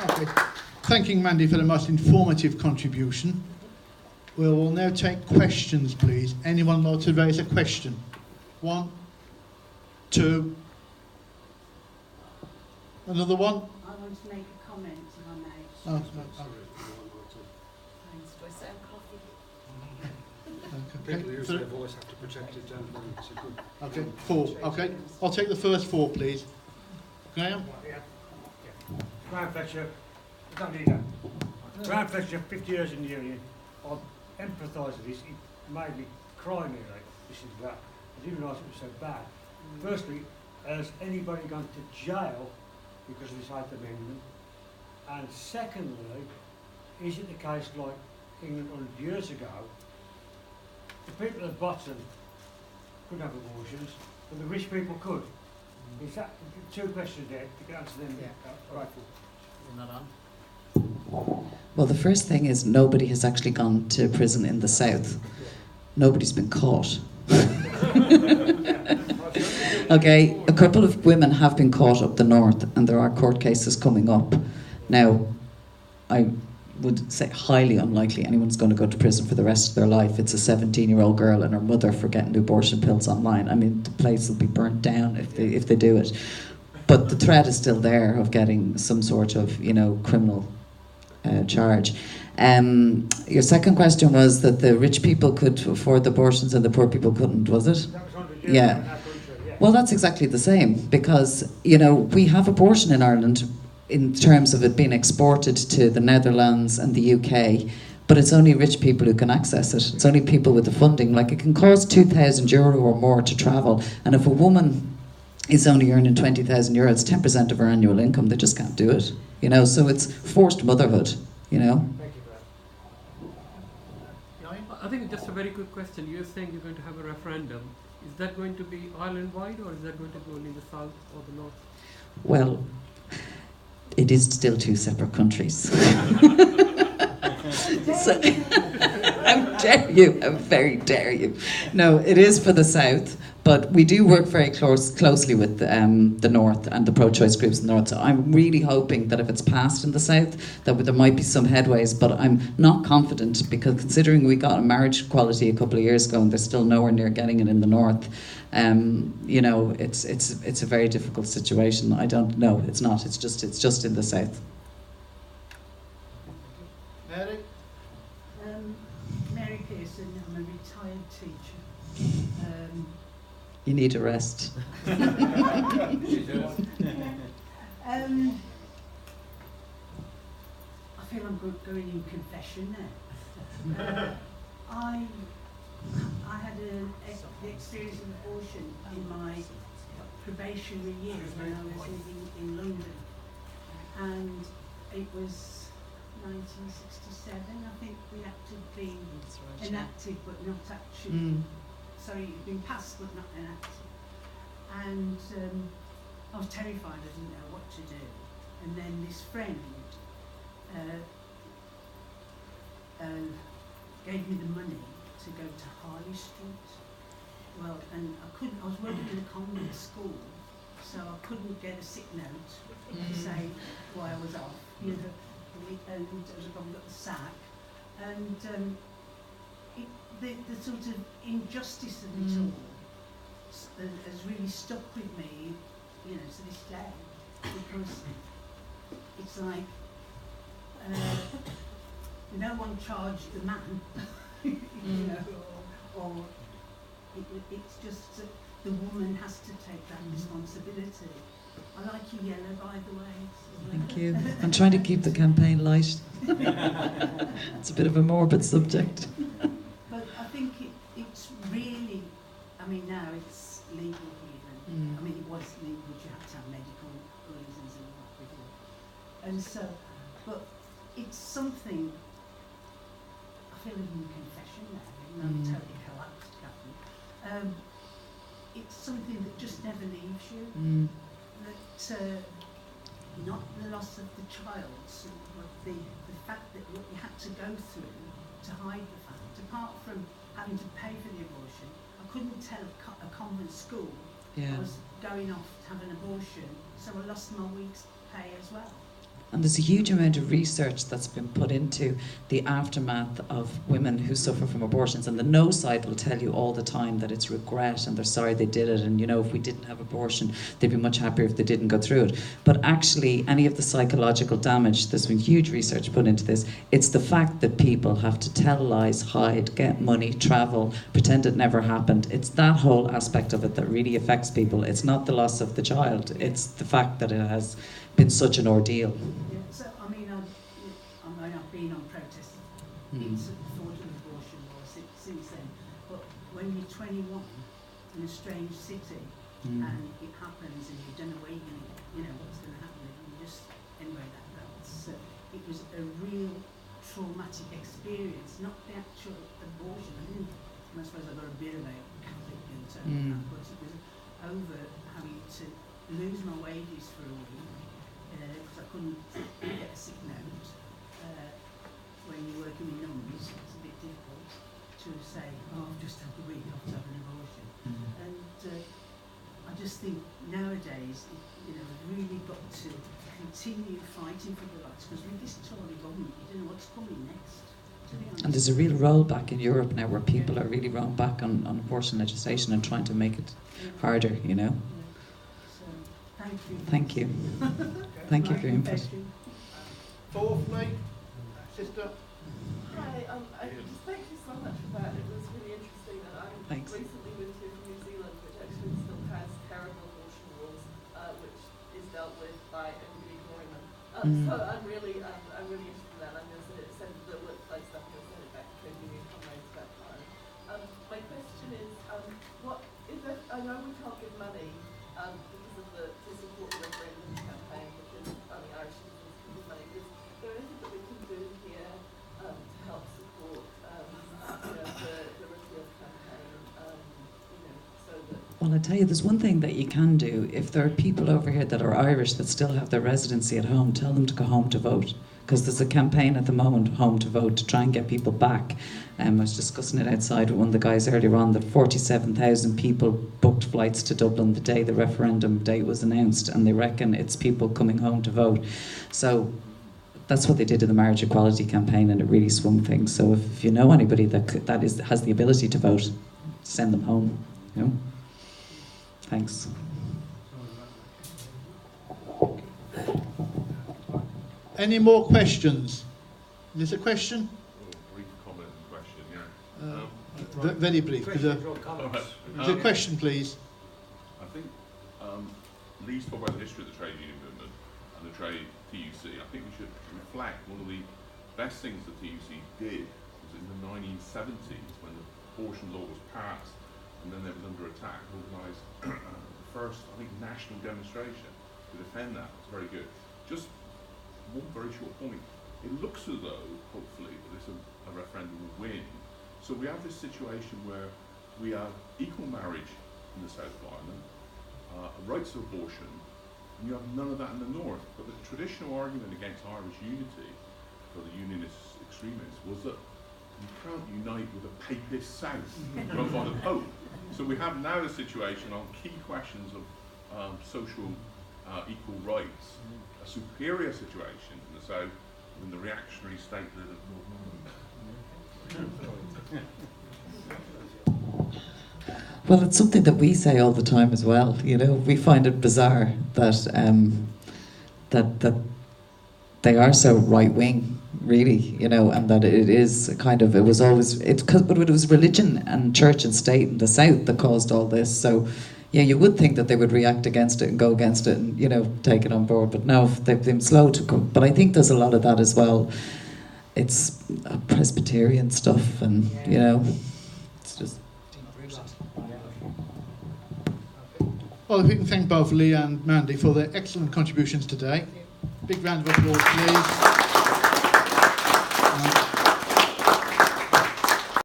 Okay. Thanking Mandy for the most informative contribution. We will now take questions, please. Anyone like to raise a question? 1, 2. Another one? I want to make a comment, if I may. Oh, Thanks for some coffee. okay. People who use their voice have to protect it, don't they? It's a good... Okay, 4. Okay, I'll take the first 4, please. Graham? Yeah. Graham Fletcher, I don't need that. Graham Fletcher, 50 years in the union. I empathise with this. It made me cry nearly. This is that. I didn't realise it was so bad. Firstly, has anybody gone to jail because of this 8th Amendment? And secondly, is it the case like England 100 years ago, the people at the bottom couldn't have abortions, but the rich people could? Is that 2 questions there? To answer them, grateful. Well, the first thing is nobody has actually gone to prison in the south. Nobody's been caught. Okay, a couple of women have been caught up the north, and there are court cases coming up. Now, I would say highly unlikely anyone's going to go to prison for the rest of their life. It's a 17-year-old girl and her mother for getting abortion pills online. I mean, the place will be burnt down if they do it. But the threat is still there of getting some sort of, criminal charge. Your second question was that the rich people could afford the abortions and the poor people couldn't, was it? That was 100 years Yeah. ago in our country, yeah. Well, that's exactly the same, because, we have abortion in Ireland in terms of it being exported to the Netherlands and the UK, but it's only rich people who can access it. It's only people with the funding. Like, it can cost €2,000 or more to travel, and if a woman is only earning €20,000, it's 10% of her annual income. They just can't do it, so it's forced motherhood, Thank you for that. I think just a very quick question. You're saying you're going to have a referendum. Is that going to be island-wide, or is that going to be only the south or the north? Well, it is still 2 separate countries. So, how dare you? How very dare you? No, it is for the south, but we do work very closely with the north and the pro-choice groups in the north. So I'm really hoping that if it's passed in the south, that there might be some headways. But I'm not confident, because considering we got a marriage equality a couple of years ago and they're still nowhere near getting it in the north, it's a very difficult situation. I don't know. It's not. It's just in the south. Mary? Mary Pearson, I'm a retired teacher. You need a rest. I feel I'm going in confession now. I had the experience of abortion in my probationary years when I was living in London, and it was 1967. I think the Act had been enacted but not actually. Sorry, it had been passed but not enacted. And I was terrified. I didn't know what to do. And then this friend gave me the money to go to Harley Street. Well, and I was working in a convent school, so I couldn't get a sick note to say why I was off, and I got the sack. And the sort of injustice of it all has really stuck with me, to this day, because it's like no one charged the man, or it's just that the woman has to take that responsibility. I like your yellow, by the way. Thank you. I'm trying to keep the campaign light. It's a bit of a morbid subject. But I think it's really, now it's legal even. It was legal, but you have to have medical reasons and all that before. And so, but it's something, I feel like in confession now, I'm totally collapsed, Catherine. It's something that just never leaves you. That not the loss of the child, but the fact that what you had to go through to hide the fact, apart from having to pay for the abortion, I couldn't tell a convent school I was going off to have an abortion, so I lost my week's pay as well. And there's a huge amount of research that's been put into the aftermath of women who suffer from abortions. And the no side will tell you all the time that it's regret and they're sorry they did it. And, you know, if we didn't have abortion, they'd be much happier if they didn't go through it. But actually, any of the psychological damage, there's been huge research put into this. It's the fact that people have to tell lies, hide, get money, travel, pretend it never happened. It's that whole aspect of it that really affects people. It's not the loss of the child. It's the fact that it has been such an ordeal. Yeah, so I mean, I've been on protest. It's the thought of abortion law since then. But when you're 21 in a strange city and it happens and you don't know where you're going to, you know, what's going to happen, and you just anyway it was a real traumatic experience, not the actual abortion. I suppose I got a bit of a Catholic guilt over that, but it was over having to lose my wages for a week. Because I couldn't get a sick note. When you're working with numbers, it's a bit difficult to say, oh, I've just had the week off to have an abortion. And I just think nowadays, you know, we've really got to continue fighting for the rights, because with this Tory government, you don't know what's coming next. And there's a real rollback in Europe now where people are really rolling back on abortion legislation and trying to make it harder, you know. So, thank you. Thank you. Thank you for your input. Fourth, mate. Sister. Hi, just thank you so much for that. It was really interesting. And I Thanks. recently moved here from New Zealand, which actually still has terrible abortion laws, which is dealt with by everybody ignoring them. So I'm really interested in that. I'm going to send the workplace stuff. I'm going to send it back to trade union comrades back home. My question is, what is it? I know we can't give money because of to support the referendum campaign, because Irish citizens can give money. Is there anything that we can do here to help support the repeal campaign? So that. Well, I tell you, there's one thing that you can do. If there are people over here that are Irish that still have their residency at home, tell them to go home to vote. Because there's a campaign at the moment, Home to Vote, to try and get people back. I was discussing it outside with one of the guys earlier on, that 47,000 people booked flights to Dublin the day the referendum date was announced, and they reckon it's people coming home to vote. So that's what they did in the marriage equality campaign, and it really swung things. So if you know anybody that has the ability to vote, send them home. You know? Thanks. Any more questions? There's a question? Brief comment and question, yeah. Very brief. There's a question, please. I think Lee's talked about the history of the trade union movement and the trade TUC. I think we should reflect one of the best things the TUC did was in the 1970s when the abortion law was passed, and then it was under attack, organised the first, I think, national demonstration to defend that. It's very good. Just one very short point. It looks as though, hopefully, that a referendum will win. So we have this situation where we have equal marriage in the south of Ireland, rights of abortion, and you have none of that in the north. But the traditional argument against Irish unity for the unionist extremists was that you can't unite with a papist south run by the Pope. So we have now a situation on key questions of social equal rights, a superior situation in the south than the reactionary state that of North. Well, it's something that we say all the time as well. You know, we find it bizarre that that they are so right wing, really. You know, and that it is a kind of, it was always, but it was religion and church and state in the south that caused all this. So yeah, you would think that they would react against it and go against it and, you know, take it on board. But no, they've been slow to come. But I think there's a lot of that as well. It's Presbyterian stuff, and, you know, it's just deep-rooted. Well, if we can thank both Lee and Mandy for their excellent contributions today. Big round of applause, please.